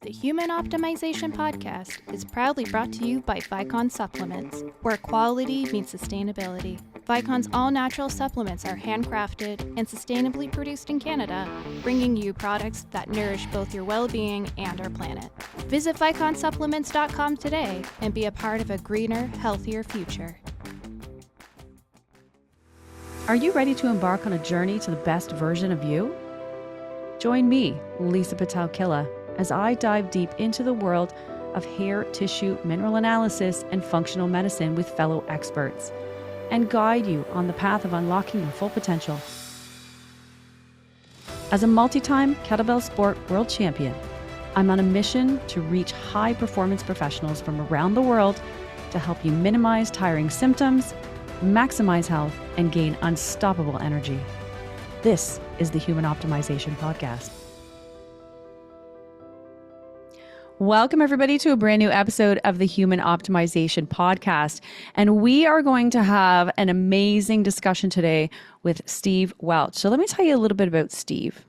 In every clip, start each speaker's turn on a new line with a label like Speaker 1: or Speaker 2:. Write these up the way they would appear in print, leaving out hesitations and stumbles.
Speaker 1: The Human Optimization Podcast is proudly brought to you by Vicon Supplements, where quality meets sustainability. Vicon's all-natural supplements are handcrafted and sustainably produced in Canada, bringing you products that nourish both your well-being and our planet. Visit viconsupplements.com today and be a part of a greener, healthier future.
Speaker 2: Are you ready to embark on a journey to the best version of you? Join me, Lisa Pitel-Killah, as I dive deep into the world of hair tissue mineral analysis and functional medicine with fellow experts, and guide you on the path of unlocking your full potential. As a multi-time kettlebell sport world champion, I'm on a mission to reach high-performance professionals from around the world to help you minimize tiring symptoms, maximize health, and gain unstoppable energy. This is the Human Optimization Podcast. Welcome, everybody, to a brand new episode of the Human Optimization Podcast. And we are going to have an amazing discussion today with Steve Welch. So let me tell you a little bit about Steve.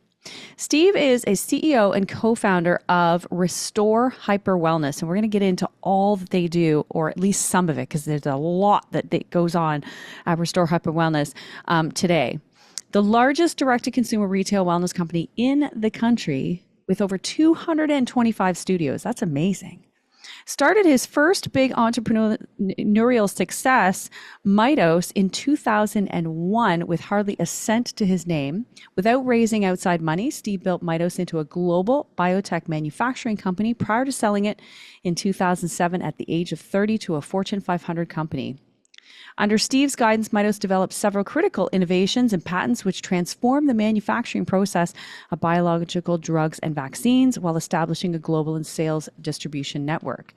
Speaker 2: Steve is a CEO and co-founder of Restore Hyper Wellness. And we're going to get into all that they do, or at least some of it, because there's a lot that goes on at Restore Hyper Wellness today. The largest direct-to-consumer retail wellness company in the country, with over 225 studios. That's amazing. Started his first big entrepreneurial success, Mitos, in 2001 with hardly a cent to his name. Without raising outside money, Steve built Mitos into a global biotech manufacturing company prior to selling it in 2007 at the age of 30 to a Fortune 500 company. Under Steve's guidance, Mitos developed several critical innovations and patents which transformed the manufacturing process of biological drugs and vaccines while establishing a global and sales distribution network.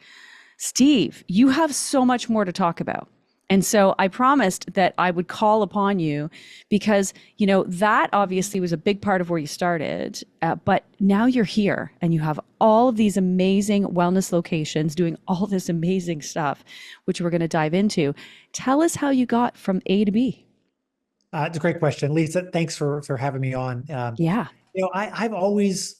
Speaker 2: Steve, you have so much more to talk about. And so I promised that I would call upon you because, you know, that obviously was a big part of where you started, but now you're here and you have all of these amazing wellness locations doing all this amazing stuff, which we're going to dive into. Tell us how you got from A to B.
Speaker 3: It's a great question. Lisa, thanks for having me on.
Speaker 2: Yeah.
Speaker 3: You know, I've always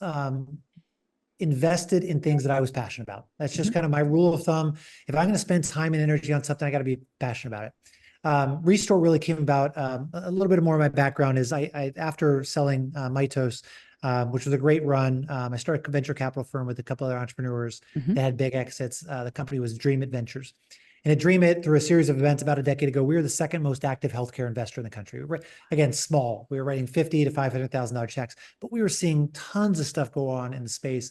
Speaker 3: invested in things that I was passionate about. That's just kind of my rule of thumb. If I'm going to spend time and energy on something, I got to be passionate about it. Restore really came about. A little bit more of my background is I after selling Mitos, which was a great run, I started a venture capital firm with a couple other entrepreneurs that had big exits. The company was Dream It Ventures. And at Dream It, through a series of events about a decade ago, we were the second most active healthcare investor in the country. We were, again, small. We were writing $50,000 to $500,000 checks, but we were seeing tons of stuff go on in the space.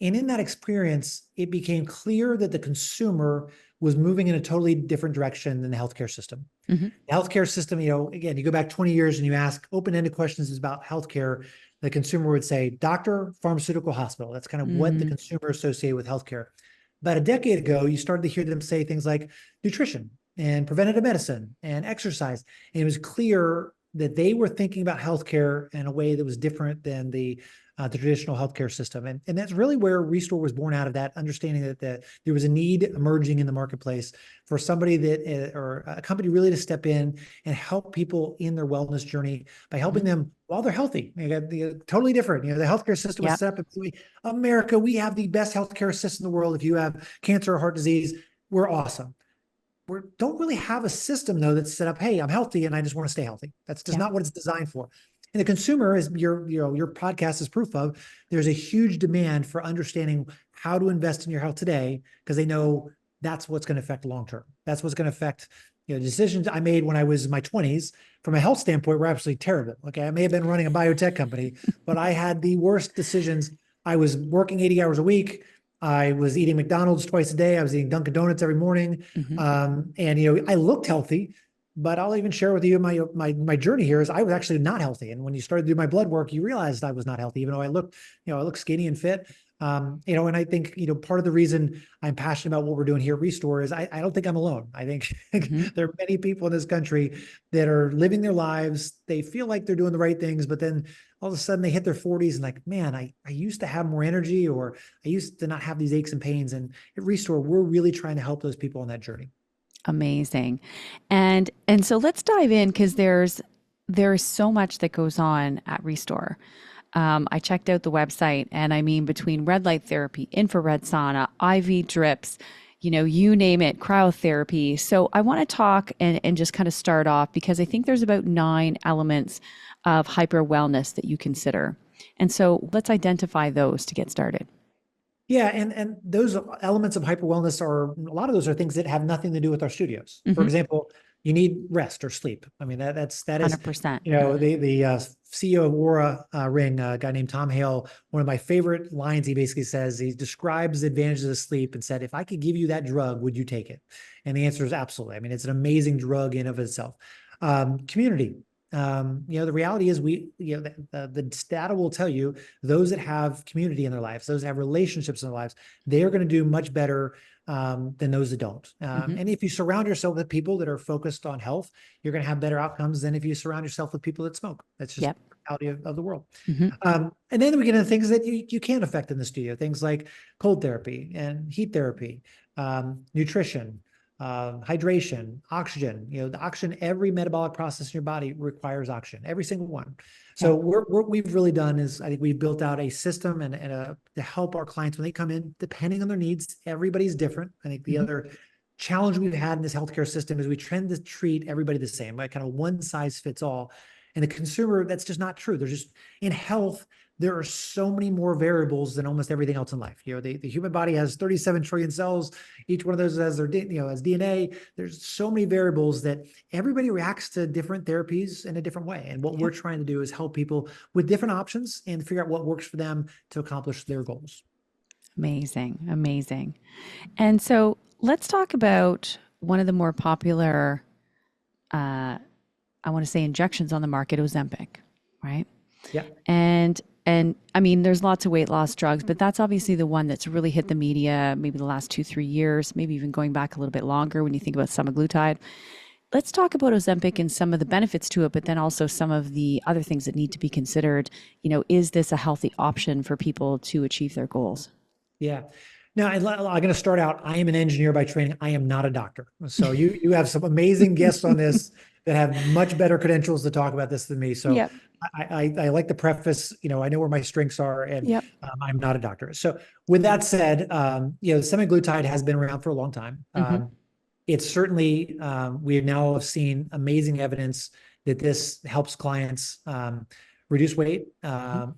Speaker 3: And in that experience, it became clear that the consumer was moving in a totally different direction than the healthcare system. The healthcare system, you know, again, you go back 20 years and you ask open-ended questions about healthcare, the consumer would say, doctor, pharmaceutical, hospital. That's kind of what the consumer associated with healthcare. About a decade ago, you started to hear them say things like nutrition and preventative medicine and exercise. And it was clear that they were thinking about healthcare in a way that was different than the traditional healthcare system. And that's really where Restore was born out of, that understanding that there was a need emerging in the marketplace for somebody that, or a company really to step in and help people in their wellness journey by helping them while they're healthy. You got totally different. You know, the healthcare system was set up in America. We have the best healthcare system in the world. If you have cancer or heart disease, we're awesome. We don't really have a system though that's set up, hey, I'm healthy and I just want to stay healthy. That's just not what it's designed for. And the consumer, is your podcast is proof of, there's a huge demand for understanding how to invest in your health today, because they know that's what's going to affect long term. That's what's going to affect, you know, decisions I made when I was in my 20s. From a health standpoint, were absolutely terrible. Okay, I may have been running a biotech company, but I had the worst decisions. I was working 80 hours a week. I was eating McDonald's twice a day. I was eating Dunkin' Donuts every morning. And, you know, I looked healthy, but I'll even share with you my journey here is I was actually not healthy. And when you started to do my blood work, you realized I was not healthy, even though I looked skinny and fit. You know, and I think, you know, part of the reason I'm passionate about what we're doing here at Restore is I don't think I'm alone. I think there are many people in this country that are living their lives. They feel like they're doing the right things, but then all of a sudden they hit their 40s and like, man, I used to have more energy, or I used to not have these aches and pains. And at Restore, we're really trying to help those people on that journey.
Speaker 2: Amazing. And so let's dive in, because there's so much that goes on at Restore. I checked out the website, and I mean, between red light therapy, infrared sauna, IV drips, you name it, cryotherapy. So I want to talk and just kind of start off, because I think there's about 9 elements of hyper wellness that you consider. And so let's identify those to get started.
Speaker 3: Yeah, and those elements of hyper wellness a lot of those are things that have nothing to do with our studios. For example, you need rest or sleep. I mean, that is
Speaker 2: 100%.
Speaker 3: The CEO of Aura Ring, a guy named Tom Hale, one of my favorite lines, he basically says, he describes the advantages of sleep and said, if I could give you that drug, would you take it? And the answer is absolutely. I mean, it's an amazing drug in of itself. Community. The reality is the data will tell you those that have community in their lives, those that have relationships in their lives, they are going to do much better than those that don't. And if you surround yourself with people that are focused on health, you're going to have better outcomes than if you surround yourself with people that smoke. That's just the reality of the world. And then we get into things that you can affect in the studio, things like cold therapy and heat therapy, nutrition, hydration, oxygen. The oxygen, every metabolic process in your body requires oxygen, every single one. So what we've really done is, I think we've built out a system to help our clients when they come in, depending on their needs. Everybody's different. I think the other challenge we've had in this healthcare system is we tend to treat everybody the same, like kind of one size fits all. And the consumer, that's just not true. There's just, in health, there are so many more variables than almost everything else in life. The human body has 37 trillion cells. Each one of those has their, has DNA. There's so many variables that everybody reacts to different therapies in a different way. And what we're trying to do is help people with different options and figure out what works for them to accomplish their goals.
Speaker 2: Amazing. Amazing. And so let's talk about one of the more popular, I want to say, injections on the market, Ozempic, right?
Speaker 3: Yeah.
Speaker 2: And I mean, there's lots of weight loss drugs, but that's obviously the one that's really hit the media maybe the last 2-3 years, maybe even going back a little bit longer when you think about semaglutide. Let's talk about Ozempic and some of the benefits to it, but then also some of the other things that need to be considered. Is this a healthy option for people to achieve their goals?
Speaker 3: Yeah. Now, I'm going to start out. I am an engineer by training. I am not a doctor. So you have some amazing guests on this that have much better credentials to talk about this than me. So I like the preface, I know where my strengths are, and I'm not a doctor. So with that said, semaglutide has been around for a long time. It's certainly, we now have seen amazing evidence that this helps clients reduce weight,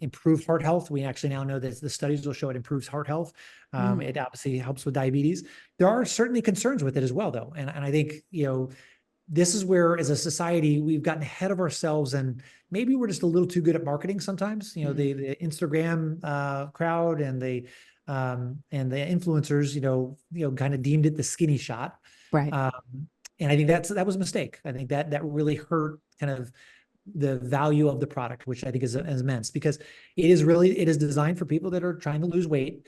Speaker 3: improve heart health. We actually now know that the studies will show it improves heart health. It obviously helps with diabetes. There are certainly concerns with it as well, though. And I think, this is where, as a society, we've gotten ahead of ourselves, and maybe we're just a little too good at marketing sometimes. The Instagram crowd and the influencers, kind of deemed it the skinny shot.
Speaker 2: Right.
Speaker 3: And I think that was a mistake. I think that really hurt kind of the value of the product, which I think is immense, because it is designed for people that are trying to lose weight.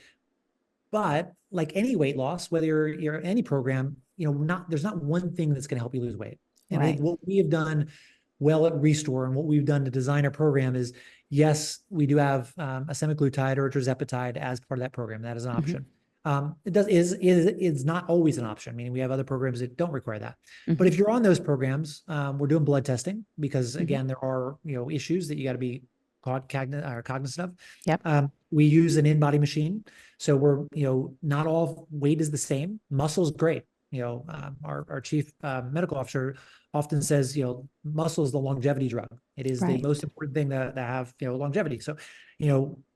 Speaker 3: But like any weight loss, whether you're in any program, there's not one thing that's going to help you lose weight. And I think what we have done well at Restore, and what we've done to design our program is, yes, we do have a semaglutide or a tirzepatide as part of that program. That is an option. It's not always an option. I mean, we have other programs that don't require that. But if you're on those programs, we're doing blood testing because, again, there are issues that you got to be cognizant of. We use an in-body machine, so we're not all weight is the same. Muscle's great. Our chief medical officer often says, muscle is the longevity drug. It is the most important thing to have longevity. So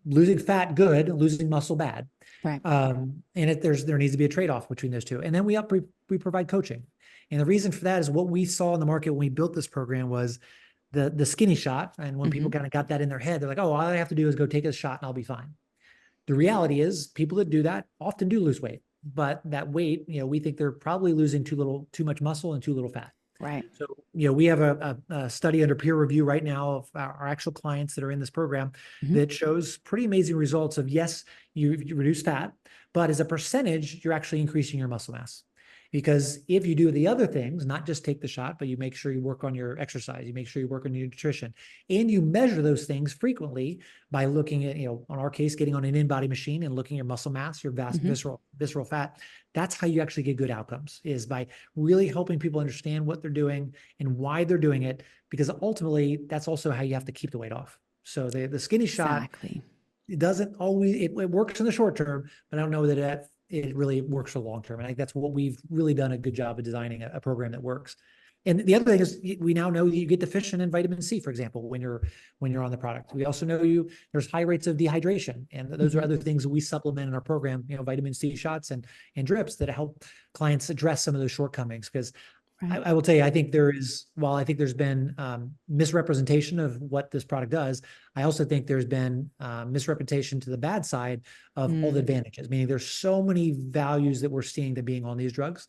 Speaker 3: losing fat good, losing muscle bad.
Speaker 2: Right.
Speaker 3: And there needs to be a trade-off between those two. And then we provide coaching. And the reason for that is what we saw in the market when we built this program was the skinny shot. And when people kind of got that in their head, they're like, oh, all I have to do is go take a shot and I'll be fine. The reality is people that do that often do lose weight, but that weight, we think they're probably losing too much muscle and too little fat.
Speaker 2: Right.
Speaker 3: So, we have a study under peer review right now of our actual clients that are in this program that shows pretty amazing results of, yes, you reduce fat, but as a percentage, you're actually increasing your muscle mass. Because if you do the other things, not just take the shot, but you make sure you work on your exercise, you make sure you work on your nutrition, and you measure those things frequently by looking at, on our case, getting on an in-body machine and looking at your muscle mass, your visceral fat. That's how you actually get good outcomes, is by really helping people understand what they're doing and why they're doing it, because ultimately that's also how you have to keep the weight off. So the skinny shot,
Speaker 2: Exactly.
Speaker 3: it doesn't always, it works in the short term, but I don't know that it really works for long term. And I think that's what we've really done a good job of designing a program that works. And the other thing is we now know that you get deficient in vitamin C, for example, when you're on the product. We also know there's high rates of dehydration, and those are other things that we supplement in our program, vitamin C shots and drips that help clients address some of those shortcomings. Because I will tell you, I think while I think there's been misrepresentation of what this product does, I also think there's been misrepresentation to the bad side of all the advantages, meaning there's so many values that we're seeing to being on these drugs.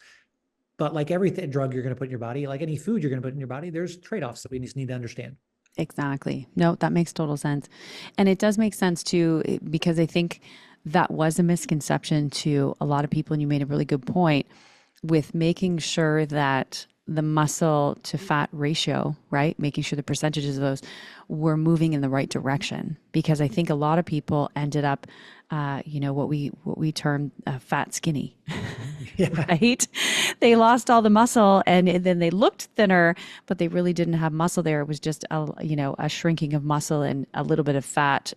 Speaker 3: But like every drug you're going to put in your body, like any food you're going to put in your body, there's trade-offs that we just need to understand.
Speaker 2: Exactly. No, that makes total sense. And it does make sense too, because I think that was a misconception to a lot of people. And you made a really good point with making sure that the muscle to fat ratio, right? Making sure the percentages of those were moving in the right direction. Because I think a lot of people ended up, what we term fat skinny, right? They lost all the muscle and then they looked thinner, but they really didn't have muscle there. It was just a shrinking of muscle and a little bit of fat.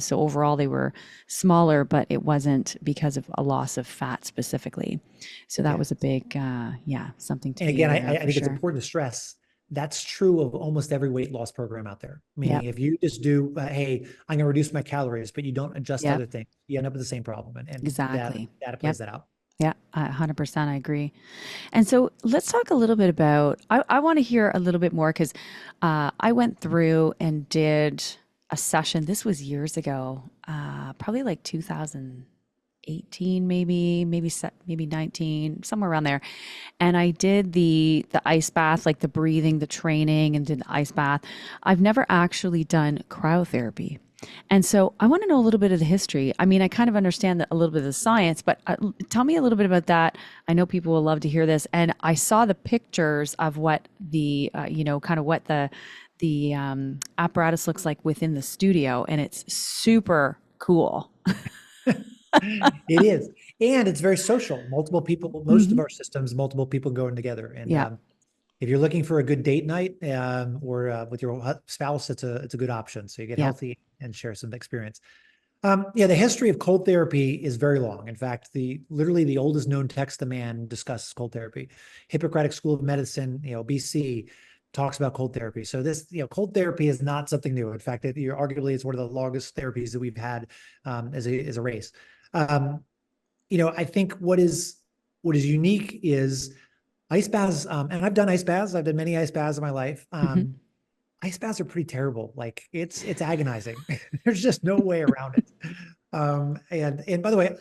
Speaker 2: So overall they were smaller, but it wasn't because of a loss of fat specifically. So that was a big, something to
Speaker 3: and
Speaker 2: be
Speaker 3: again,
Speaker 2: aware
Speaker 3: I
Speaker 2: of,
Speaker 3: think it's
Speaker 2: sure.
Speaker 3: important to stress that's true of almost every weight loss program out there. Meaning if you just do, hey, I'm going to reduce my calories, but you don't adjust other things, you end up with the same problem. And
Speaker 2: Exactly.
Speaker 3: data plays that out.
Speaker 2: Yeah, 100%. I agree. And so let's talk a little bit about, I want to hear a little bit more because I went through and did a session. This was years ago, probably like 2018, maybe 19, somewhere around there. And I did the ice bath, like the breathing, the training, and did the ice bath. I've never actually done cryotherapy. And so I want to know a little bit of the history. I mean, I kind of understand a little bit of the science, but tell me a little bit about that. I know people will love to hear this. And I saw the pictures of what the, kind of what the apparatus looks like within the studio. And it's super cool.
Speaker 3: It is. And it's very social. Multiple people, most of our systems, multiple people going together. And if you're looking for a good date night or with your spouse, it's a good option. So you get healthy and share some experience. The history of cold therapy is very long. In fact, literally the oldest known text to man discusses cold therapy. Hippocratic School of Medicine, BC, talks about cold therapy. So this, cold therapy is not something new. In fact, arguably it's one of the longest therapies that we've had as a race. I think what is unique is ice baths, and I've done ice baths. I've done many ice baths in my life. Ice baths are pretty terrible. Like it's agonizing. There's just no way around it. And by the way,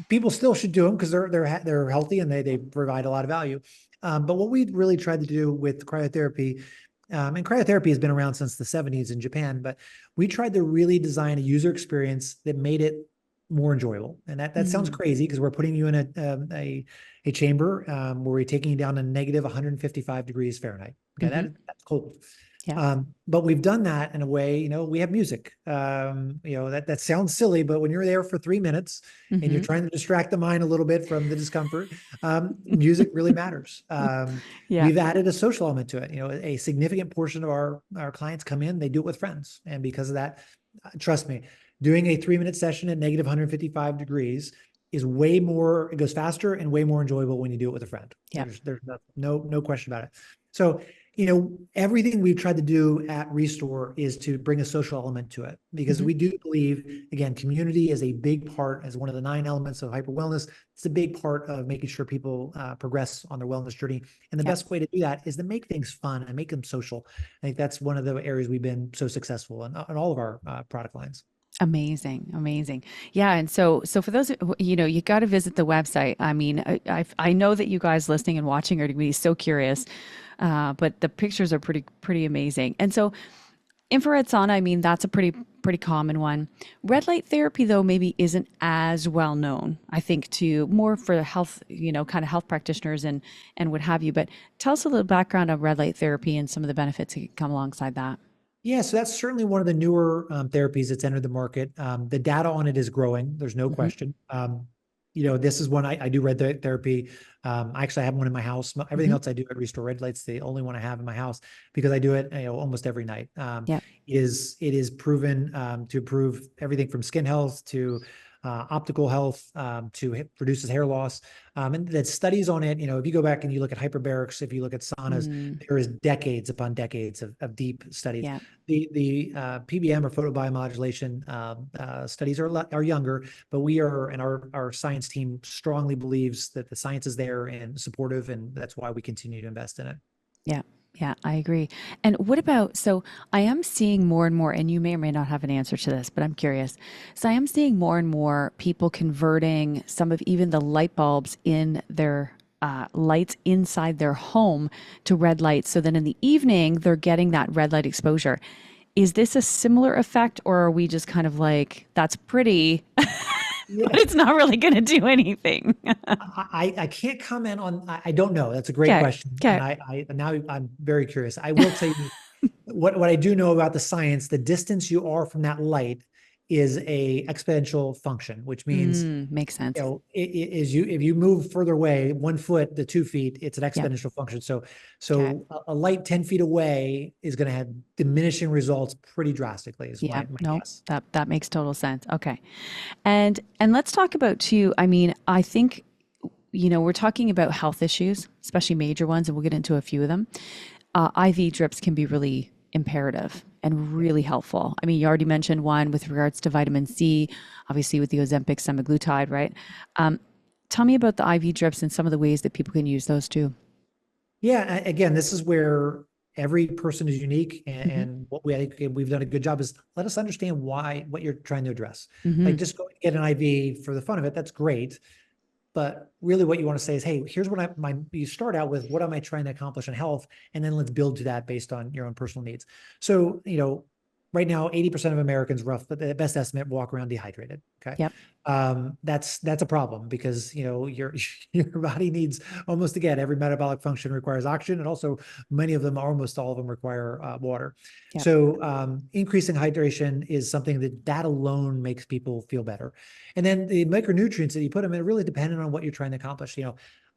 Speaker 3: people still should do them because they're healthy and they provide a lot of value. But what we really tried to do with cryotherapy, and cryotherapy has been around since the 70s in Japan, but we tried to really design a user experience that made it more enjoyable. And that sounds crazy because we're putting you in a chamber where we're taking you down to negative 155 degrees Fahrenheit. Okay, that's cold. But we've done that in a way, we have music. That sounds silly, but when you're there for 3 minutes and you're trying to distract the mind a little bit from the discomfort, music really matters. We've added a social element to it. A significant portion of our clients come in, they do it with friends. And because of that, trust me, doing a 3-minute session at negative 155 degrees is way more, it goes faster and way more enjoyable when you do it with a friend. There's no question about it. So, everything we've tried to do at Restore is to bring a social element to it because we do believe, again, community is a big part, as one of the 9 elements of hyper wellness. It's a big part of making sure people progress on their wellness journey. And the best way to do that is to make things fun and make them social. I think that's one of the areas we've been so successful in all of our product lines.
Speaker 2: Amazing. Yeah. And so for those, you got to visit the website. I mean, I know that you guys listening and watching are going to be so curious, but the pictures are pretty amazing. And so infrared sauna, I mean, that's a pretty common one. Red light therapy, though, maybe isn't as well known, I think, to more for health, kind of health practitioners and what have you. But tell us a little background on red light therapy and some of the benefits that come alongside that.
Speaker 3: Yeah, so that's certainly one of the newer therapies that's entered the market. The data on it is growing. There's no question. this is one I do red therapy. Actually, I have one in my house. Everything else I do at Restore Red Light's the only one I have in my house because I do it, almost every night.
Speaker 2: Yeah.
Speaker 3: It is proven to improve everything from skin health to optical health, to reduces hair loss. And that studies on it, if you go back and you look at hyperbarics, if you look at saunas, there is decades upon decades of deep studies.
Speaker 2: Yeah.
Speaker 3: The PBM or photobiomodulation studies are younger, but we are, and our science team strongly believes that the science is there and supportive, and that's why we continue to invest in it.
Speaker 2: Yeah. Yeah, I agree. And what about, so I am seeing more and more, and you may or may not have an answer to this, but I'm curious. So I am seeing more and more people converting some of even the light bulbs in their lights inside their home to red lights. So then in the evening, they're getting that red light exposure. Is this a similar effect, or are we just kind of like, that's pretty, but it's not really going to do anything?
Speaker 3: I can't comment on, I don't know. That's a great question.
Speaker 2: Okay.
Speaker 3: And now I'm very curious. I will tell you what I do know about the science. The distance you are from that light is a exponential function, which means
Speaker 2: makes sense.
Speaker 3: If you move further away 1 foot to 2 feet, it's an exponential function. So a light 10 feet away is going to have diminishing results pretty drastically. Is my guess.
Speaker 2: That makes total sense. Okay, and let's talk about too. I mean, I think we're talking about health issues, especially major ones, and we'll get into a few of them. IV drips can be really imperative and really helpful. I mean, you already mentioned one with regards to vitamin C, obviously with the Ozempic semaglutide, right? Tell me about the IV drips and some of the ways that people can use those too.
Speaker 3: Yeah, again, this is where every person is unique, and what we've done a good job is let us understand what you're trying to address. Like just go get an IV for the fun of it, that's great. But really what you want to say is, hey, here's what you start out with, what am I trying to accomplish in health? And then let's build to that based on your own personal needs. So, right now, 80% of Americans, but the best estimate, walk around dehydrated. Okay.
Speaker 2: Yep.
Speaker 3: That's a problem because, your body needs almost, again, every metabolic function requires oxygen. And also many of them, almost all of them require water.
Speaker 2: Yep.
Speaker 3: So increasing hydration is something that alone makes people feel better. And then the micronutrients that you put them in, really dependent on what you're trying to accomplish.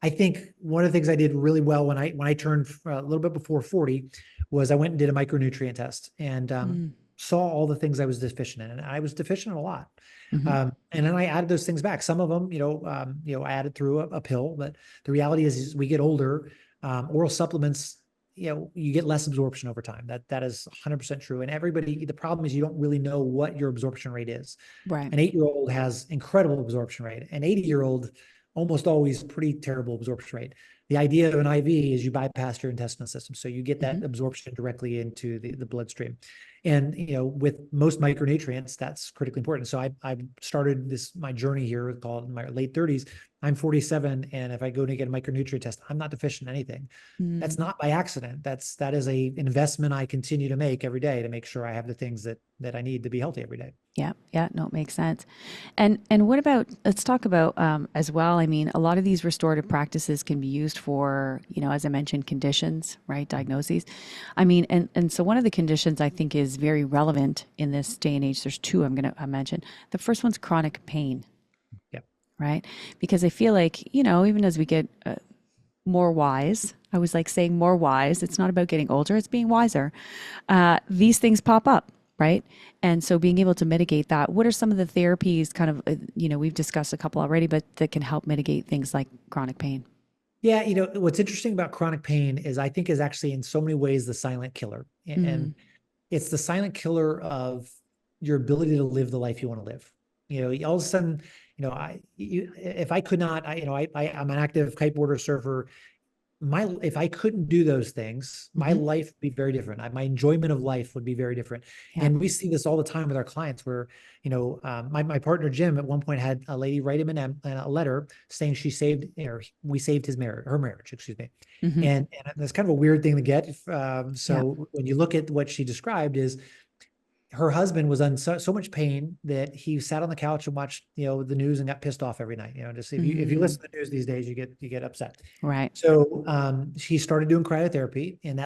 Speaker 3: I think one of the things I did really well when I turned a little bit before 40 was I went and did a micronutrient test and saw all the things I was deficient in, and I was deficient in a lot. And then I added those things back. Some of them, I added through a pill, but the reality is as we get older, oral supplements, you get less absorption over time. That is 100% true. And the problem is you don't really know what your absorption rate is.
Speaker 2: Right.
Speaker 3: An 8-year-old has incredible absorption rate. An 80-year-old, almost always pretty terrible absorption rate. The idea of an IV is you bypass your intestinal system. So you get that absorption directly into the bloodstream. And, with most micronutrients, that's critically important. So I started my journey here called in my late 30s. I'm 47. And if I go to get a micronutrient test, I'm not deficient in anything. That's not by accident. That is a investment I continue to make every day to make sure I have the things that I need to be healthy every day.
Speaker 2: Yeah. Yeah. No, it makes sense. And what about, let's talk about as well. I mean, a lot of these restorative practices can be used for, as I mentioned, conditions, right? Diagnoses. I mean, and so one of the conditions I think is very relevant in this day and age, there's two I'm going to mention. The first one's chronic pain.
Speaker 3: Yeah.
Speaker 2: Right. Because I feel like, even as we get more wise, I was like saying more wise, it's not about getting older, it's being wiser. These things pop up. Right. And so being able to mitigate that, what are some of the therapies kind of, we've discussed a couple already, but that can help mitigate things like chronic pain?
Speaker 3: Yeah. What's interesting about chronic pain is I think is actually in so many ways the silent killer. And it's the silent killer of your ability to live the life you want to live. All of a sudden, if I could not, I'm an active kiteboarder, surfer. If I couldn't do those things, my life would be very different. My enjoyment of life would be very different. Yeah. And we see this all the time with our clients where, my partner, Jim, at one point had a lady write him a letter saying we saved her marriage, excuse me. And that's kind of a weird thing to get. When you look at what she described is her husband was in so much pain that he sat on the couch and watched, the news and got pissed off every night. Just if you listen to the news these days, you get upset.
Speaker 2: Right.
Speaker 3: So he started doing cryotherapy, and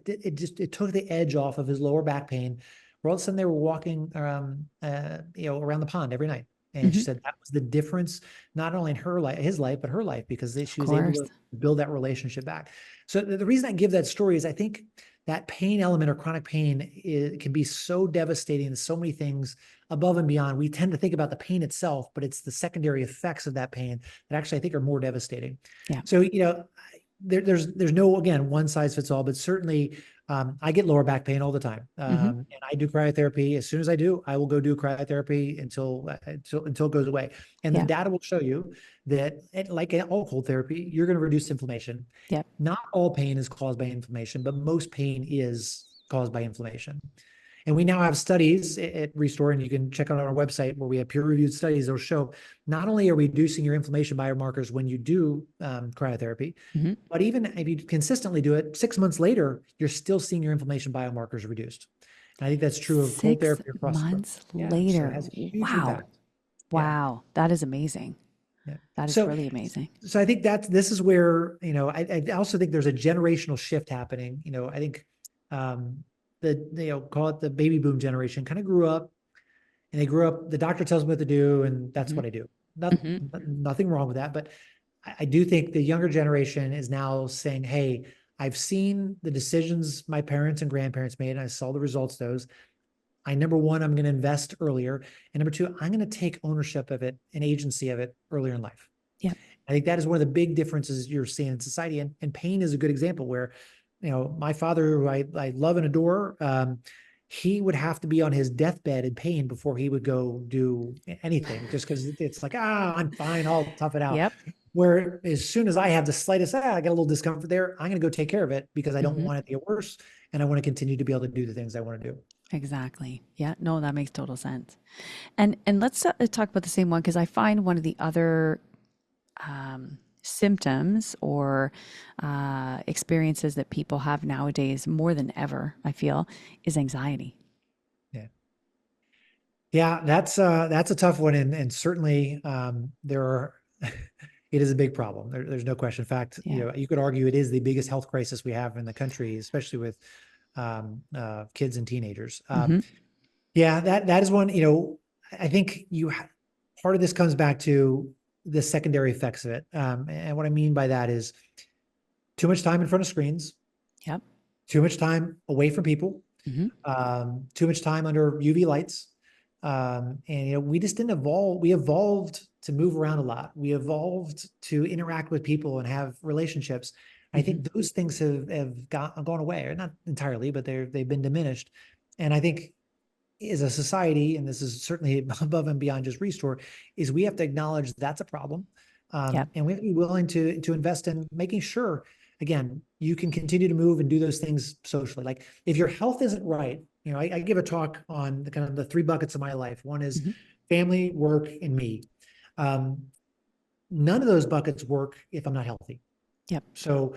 Speaker 3: it took the edge off of his lower back pain. Where all of a sudden they were walking around the pond every night. And she said that was the difference, not only in her life, his life, but her life, because she was able to build that relationship back. So the reason I give that story is I think that pain element or chronic pain can be so devastating. There's so many things above and beyond. We tend to think about the pain itself, but it's the secondary effects of that pain that actually I think are more devastating.
Speaker 2: Yeah.
Speaker 3: So, there's no, again, one size fits all, but certainly I get lower back pain all the time. And I do cryotherapy. As soon as I do, I will go do cryotherapy until it goes away. And the data will show you that, like all cold therapy, you're going to reduce inflammation.
Speaker 2: Yep.
Speaker 3: Not all pain is caused by inflammation, but most pain is caused by inflammation. And we now have studies at Restore, and you can check out on our website where we have peer-reviewed studies that will show not only are we reducing your inflammation biomarkers when you do cryotherapy, but even if you consistently do it, 6 months later, you're still seeing your inflammation biomarkers reduced. And I think that's true of cold therapy across
Speaker 2: 6 months
Speaker 3: so
Speaker 2: later.
Speaker 3: it has a huge
Speaker 2: Wow.
Speaker 3: impact.
Speaker 2: Wow. That is amazing.
Speaker 3: Yeah.
Speaker 2: That is really amazing.
Speaker 3: So I think this is where, I also think there's a generational shift happening. I think call it the baby boom generation kind of grew up, and the doctor tells me what to do, and that's what I do. Nothing wrong with that. But I do think the younger generation is now saying, hey, I've seen the decisions my parents and grandparents made, and I saw the results of those. Number one, I'm going to invest earlier. And number two, I'm going to take ownership of it and agency of it earlier in life.
Speaker 2: Yeah.
Speaker 3: I think that is one of the big differences you're seeing in society. And pain is a good example where, my father, who I love and adore, he would have to be on his deathbed in pain before he would go do anything, just because it's like, I'm fine, I'll tough it out.
Speaker 2: Yep.
Speaker 3: Where as soon as I have the slightest, I got a little discomfort there, I'm going to go take care of it because I don't want it to get worse. And I want to continue to be able to do the things I want to do.
Speaker 2: Exactly. Yeah, no, that makes total sense. And let's talk about the same one, because I find one of the other symptoms or experiences that people have nowadays more than ever, I feel, is anxiety.
Speaker 3: Yeah, that's a tough one, and certainly it is a big problem. There's no question. In fact, you could argue it is the biggest health crisis we have in the country, especially with kids and teenagers. Yeah, that is one. I think part of this comes back to the secondary effects of it. And what I mean by that is too much time in front of screens.
Speaker 2: Yep.
Speaker 3: Too much time away from people. Too much time under UV lights. And we just didn't evolve. We evolved to move around a lot. We evolved to interact with people and have relationships. I think those things have gone away, or not entirely, but they've been diminished. And I think as a society, and this is certainly above and beyond just Restore, is we have to acknowledge that's a problem. And we have to be willing to invest in making sure, again, you can continue to move and do those things socially. Like if your health isn't right, I give a talk on the kind of the 3 buckets of my life. One is family, work, and me. None of those buckets work if I'm not healthy.
Speaker 2: Yep.
Speaker 3: So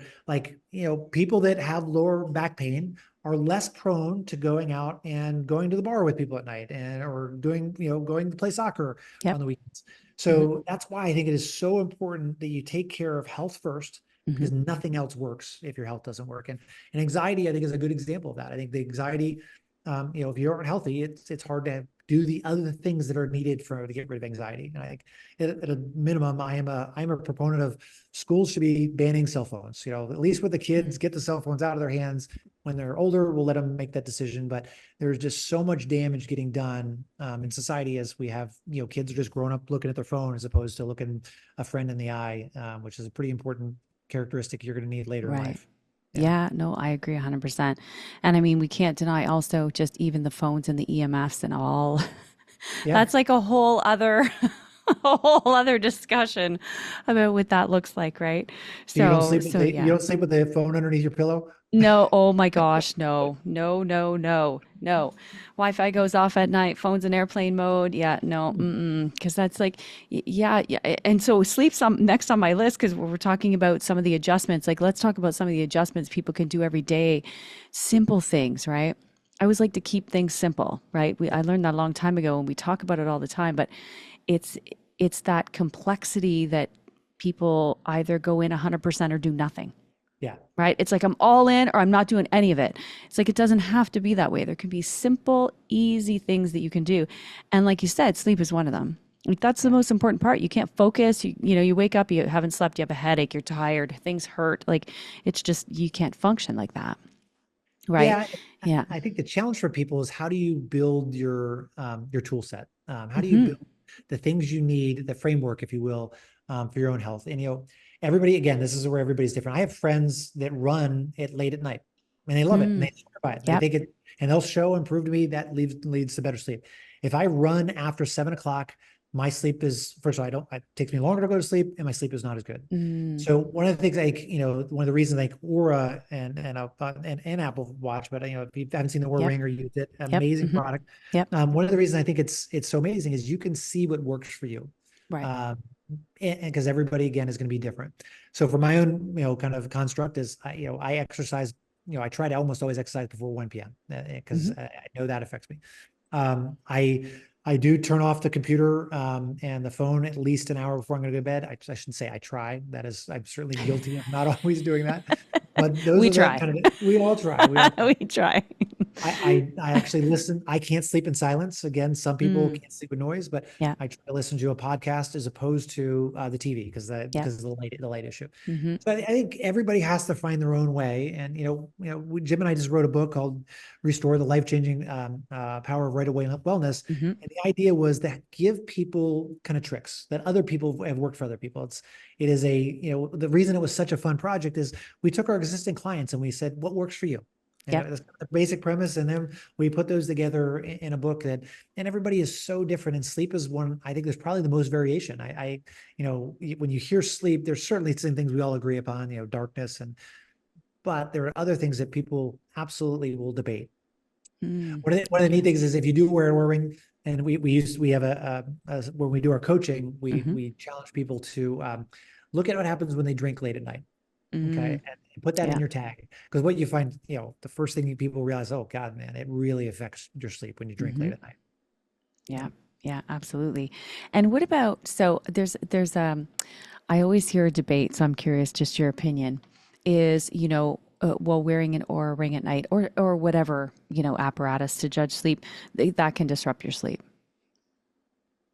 Speaker 3: people that have lower back pain are less prone to going out and going to the bar with people at night or going to play soccer on the weekends. So that's why I think it is so important that you take care of health first, because nothing else works if your health doesn't work. And anxiety, I think, is a good example of that. I think the anxiety, if you aren't healthy, it's hard to do the other things that are needed to get rid of anxiety. And I think at a minimum, I'm a proponent of schools should be banning cell phones. At least with the kids, get the cell phones out of their hands. When they're older, we'll let them make that decision. But there's just so much damage getting done in society as we have, kids are just growing up looking at their phone as opposed to looking a friend in the eye, which is a pretty important characteristic you're going to need later in life.
Speaker 2: Yeah, no, I agree 100%. And I mean, we can't deny also just even the phones and the EMFs and all. That's like a whole other discussion about what that looks like, right?
Speaker 3: So you don't sleep with the phone underneath your pillow?
Speaker 2: No, oh my gosh, no. Wi-Fi goes off at night, phone's in airplane mode. Yeah, no, because that's like, yeah. And so sleep's next on my list, because we're talking about some of the adjustments. Like, let's talk about some of the adjustments people can do every day. Simple things, right? I always like to keep things simple, right? I learned that a long time ago, and we talk about it all the time, but it's that complexity that people either go in 100% or do nothing.
Speaker 3: Yeah.
Speaker 2: Right. It's like I'm all in or I'm not doing any of it. It's like it doesn't have to be that way. There can be simple, easy things that you can do. And like you said, sleep is one of them. Like that's the most important part. You can't focus. You wake up, you haven't slept, you have a headache, you're tired, things hurt. Like it's just, you can't function like that. Right.
Speaker 3: Yeah,
Speaker 2: Yeah.
Speaker 3: I think the challenge for people is how do you build your tool set? How do you
Speaker 2: Hmm.
Speaker 3: build the things you need, the framework, if you will, for your own health? And everybody, again, this is where everybody's different. I have friends that run it late at night, and they love it, and they swear by it. They
Speaker 2: Yep.
Speaker 3: think it, and they'll show and prove to me that leads to better sleep. If I run after 7 o'clock, my sleep is, first of all, it takes me longer to go to sleep, and my sleep is not as good. So one of the things, one of the reasons like Aura and Apple Watch, but if you haven't seen the Aura
Speaker 2: Yep.
Speaker 3: Ring or used it,
Speaker 2: Yep.
Speaker 3: amazing product.
Speaker 2: Yep.
Speaker 3: One of the reasons I think it's so amazing is you can see what works for you.
Speaker 2: Right.
Speaker 3: And because everybody again is going to be different. So for my own, kind of construct is, I exercise, I try to almost always exercise before 1 p.m. because I know that affects me. I do turn off the computer and the phone at least an hour before I'm going to go to bed. I shouldn't say I try. I'm certainly guilty of not always doing that. But those
Speaker 2: We
Speaker 3: are
Speaker 2: try.
Speaker 3: we all try.
Speaker 2: We try.
Speaker 3: I actually listen. I can't sleep in silence. Again, some people can't sleep with noise, but
Speaker 2: Yeah.
Speaker 3: I try to listen to a podcast as opposed to the TV because of the light issue. So I think everybody has to find their own way. And Jim and I just wrote a book called "Restore the Life-Changing Power of Right-Away Wellness," and the idea was that give people kind of tricks that other people have worked for other people. It is the reason it was such a fun project is we took our existing clients and we said, what works for you? That's the basic premise. And then we put those together in a book and everybody is so different. And sleep is one, I think there's probably the most variation. When you hear sleep, there's certainly some things we all agree upon, darkness but there are other things that people absolutely will debate. One of the neat things is if you do wear a ring, and we have when we do our coaching, we challenge people to look at what happens when they drink late at night. Okay. And put that in your tag. Because what you find, the first thing people realize, oh God, man, it really affects your sleep when you drink late at night.
Speaker 2: Yeah. Yeah, absolutely. And what about, so there's I always hear a debate, so I'm curious, just your opinion is, wearing an Oura ring at night or whatever, apparatus to judge sleep, that can disrupt your sleep.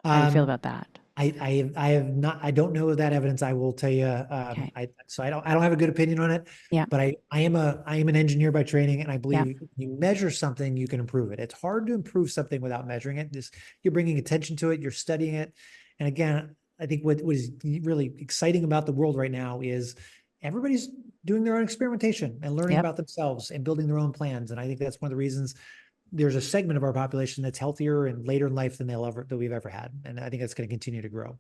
Speaker 2: How do you feel about that?
Speaker 3: I have not, I don't know that evidence. I will tell you.
Speaker 2: Okay.
Speaker 3: I don't have a good opinion on it.
Speaker 2: Yeah.
Speaker 3: But I am an engineer by training, and I believe
Speaker 2: Yeah.
Speaker 3: if you measure something, you can improve it. It's hard to improve something without measuring it. Just you're bringing attention to it, you're studying it, and again, I think what is really exciting about the world right now is everybody's doing their own experimentation and learning
Speaker 2: Yep.
Speaker 3: about themselves and building their own plans. And I think that's one of the reasons there's a segment of our population that's healthier and later in life than we've ever had. And I think that's going to continue to grow.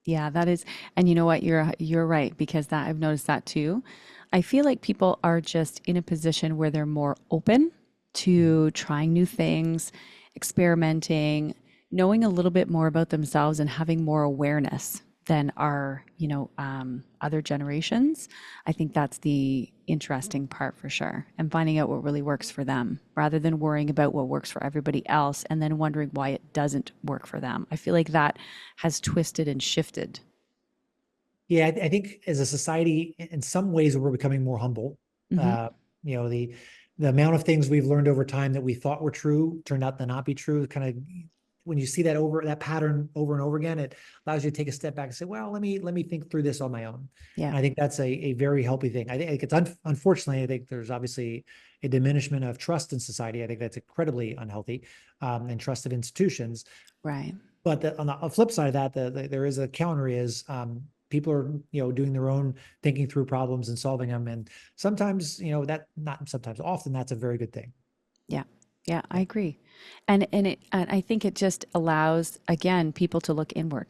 Speaker 2: Yeah, that is, and you know what, you're right, because that I've noticed that too. I feel like people are just in a position where they're more open to trying new things, experimenting, knowing a little bit more about themselves and having more awareness than our, other generations. I think that's the interesting part for sure. And finding out what really works for them rather than worrying about what works for everybody else and then wondering why it doesn't work for them. I feel like that has twisted and shifted.
Speaker 3: Yeah, I think as a society, in some ways, we're becoming more humble. The amount of things we've learned over time that we thought were true turned out to not be true. Kind of when you see that pattern over and over again, it allows you to take a step back and say, well, let me think through this on my own.
Speaker 2: Yeah.
Speaker 3: And I think that's a very healthy thing. I think it's unfortunately, I think there's obviously a diminishment of trust in society. I think that's incredibly unhealthy, and trust in institutions.
Speaker 2: Right.
Speaker 3: But on the flip side of that, there is a counter is people are doing their own thinking through problems and solving them, and sometimes often that's a very good thing.
Speaker 2: Yeah, I agree. And I think it just allows, again, people to look inward,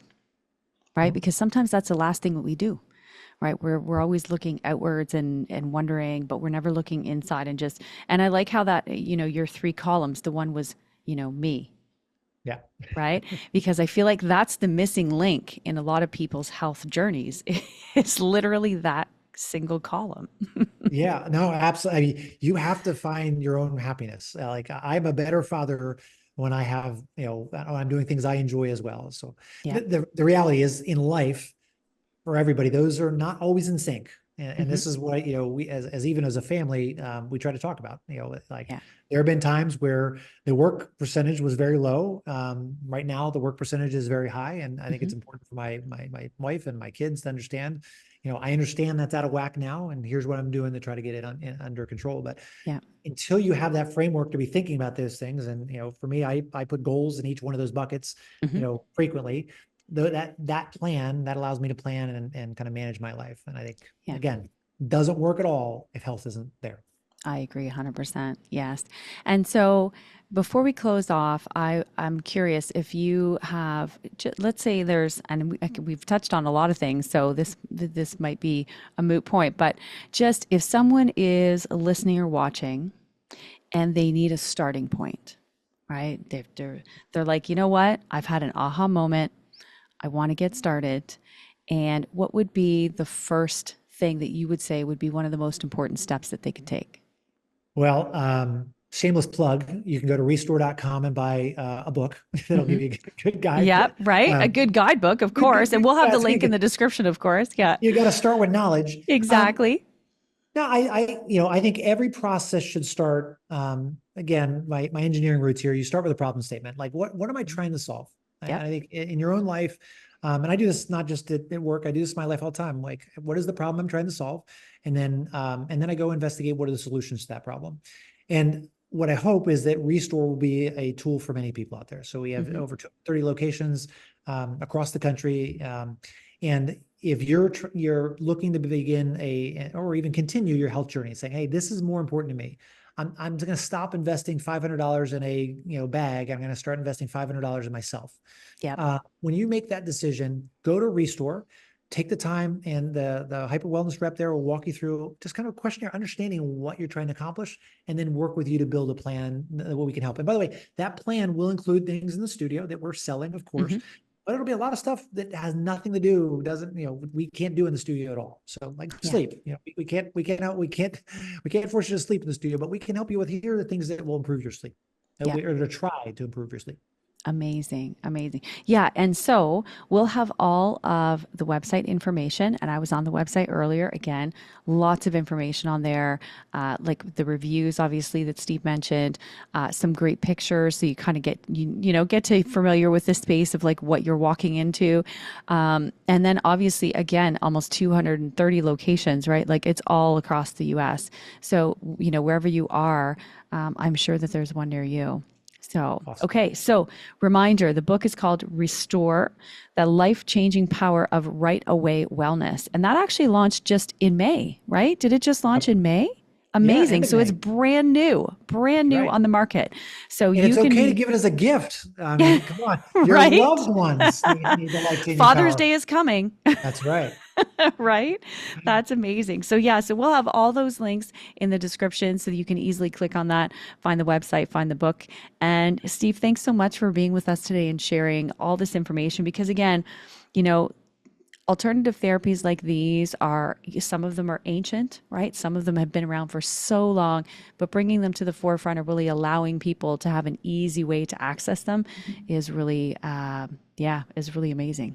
Speaker 2: right? Because sometimes that's the last thing that we do, right? We're always looking outwards and wondering, but we're never looking inside and I like how that, your 3 columns, the one was, me.
Speaker 3: Yeah.
Speaker 2: Right? Because I feel like that's the missing link in a lot of people's health journeys. It's literally that single column.
Speaker 3: Yeah, no, absolutely. I mean, you have to find your own happiness. Like I'm a better father when I have, I'm doing things I enjoy as well. So
Speaker 2: Yeah.
Speaker 3: the reality is in life for everybody, those are not always in sync. And this is what, we, as even as a family, we try to talk about, like
Speaker 2: Yeah.
Speaker 3: there have been times where the work percentage was very low. Right now the work percentage is very high. And I think it's important for my wife and my kids to understand, I understand that's out of whack now, and here's what I'm doing to try to get it under control. But
Speaker 2: Yeah.
Speaker 3: until you have that framework to be thinking about those things, and for me, I put goals in each one of those buckets, frequently. That plan that allows me to plan and kind of manage my life. And I think again, doesn't work at all if health isn't there.
Speaker 2: I agree 100%. Yes. And so before we close off, I'm curious if you have, let's say there's, and we've touched on a lot of things, so this might be a moot point, but just if someone is listening or watching and they need a starting point, right? They're like, you know what? I've had an aha moment. I want to get started. And what would be the first thing that you would say would be one of the most important steps that they could take?
Speaker 3: Well, shameless plug, you can go to restore.com and buy a book that'll give you a good guide.
Speaker 2: Yep, right. A good guidebook, of course. And we'll have the link in the description, of course. Yeah.
Speaker 3: You got to start with knowledge.
Speaker 2: Exactly.
Speaker 3: No, I think every process should start, again, my engineering roots here, you start with a problem statement. Like, what am I trying to solve?
Speaker 2: Yeah.
Speaker 3: I think in your own life, and I do this not just at work, I do this in my life all the time. Like, what is the problem I'm trying to solve? And then I go investigate what are the solutions to that problem. And what I hope is that Restore will be a tool for many people out there. So we have over 30 locations across the country. And if you're looking to begin or even continue your health journey, saying, hey, this is more important to me. I'm going to stop investing $500 in a bag. I'm going to start investing $500 in myself.
Speaker 2: Yeah.
Speaker 3: When you make that decision, go to Restore, take the time, and the hyper wellness rep there will walk you through just kind of a questionnaire, understanding what you're trying to accomplish, and then work with you to build a plan where we can help. And by the way, that plan will include things in the studio that we're selling, of course. But it'll be a lot of stuff that has nothing to do, we can't do in the studio at all. So like sleep, we can't force you to sleep in the studio, but we can help you with, here are the things that will improve your sleep, or to try to improve your sleep.
Speaker 2: Amazing. Amazing. Yeah. And so we'll have all of the website information. And I was on the website earlier. Again, lots of information on there, like the reviews, obviously, that Steve mentioned, some great pictures. So you kind of get to familiar with the space of like what you're walking into. And then obviously, again, almost 230 locations, right? Like it's all across the US. So, wherever you are, I'm sure that there's one near you. So,
Speaker 3: awesome.
Speaker 2: Okay. So reminder, the book is called Restore, the Life-Changing Power of Right Away Wellness. And that actually launched just in May, right? Did it just launch in May? Amazing. So it's brand new on the market. So
Speaker 3: and it's okay to give it as a gift. I mean, come on, your
Speaker 2: right?
Speaker 3: loved ones need the life-changing
Speaker 2: Father's
Speaker 3: power.
Speaker 2: Day is coming.
Speaker 3: That's right.
Speaker 2: Right? That's amazing. So so we'll have all those links in the description so that you can easily click on that, find the website, find the book. And Steve, thanks so much for being with us today and sharing all this information, because again, alternative therapies like these some of them are ancient, right? Some of them have been around for so long, but bringing them to the forefront or really allowing people to have an easy way to access them is really, is really amazing.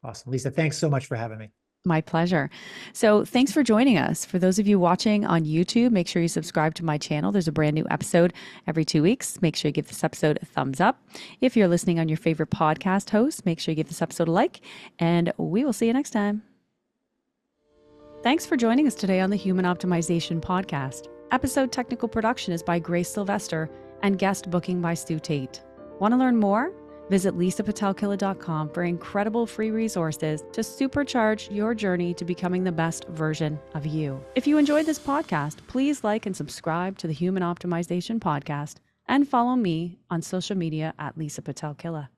Speaker 3: Awesome. Lisa, thanks so much for having me.
Speaker 2: My pleasure. So thanks for joining us. For those of you watching on YouTube, make sure you subscribe to my channel. There's a brand new episode every 2 weeks. Make sure you give this episode a thumbs up. If you're listening on your favorite podcast host, make sure you give this episode a like, and we will see you next time. Thanks for joining us today on the Human Optimization Podcast. Episode technical production is by Grace Sylvester and guest booking by Stu Tate. Want to learn more? Visit Pitel-Killah.com for incredible free resources to supercharge your journey to becoming the best version of you. If you enjoyed this podcast, please like and subscribe to the Human Optimization Podcast and follow me on social media at Pitel-Killah.